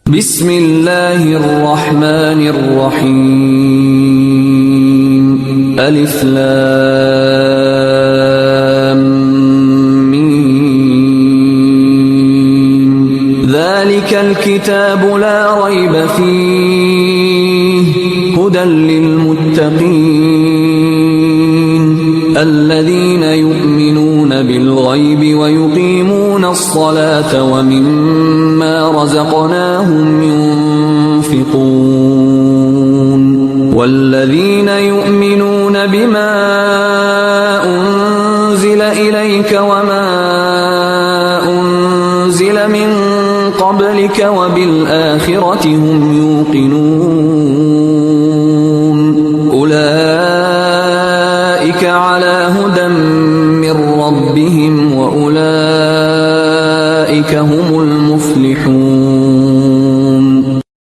بسم الله الرحمن الرحيم ألف لام ميم ذلك الكتاب لا ريب فيه هدى للمتقين الذين يؤمنون بالغيب ويقيمون الصلاة ومما رزقناهم ينفقون والذين يؤمنون بما أنزل إليك وما أنزل من قبلك وبالآخرة هم يوقنون أولئك على هدى من ربهم وأولئك هم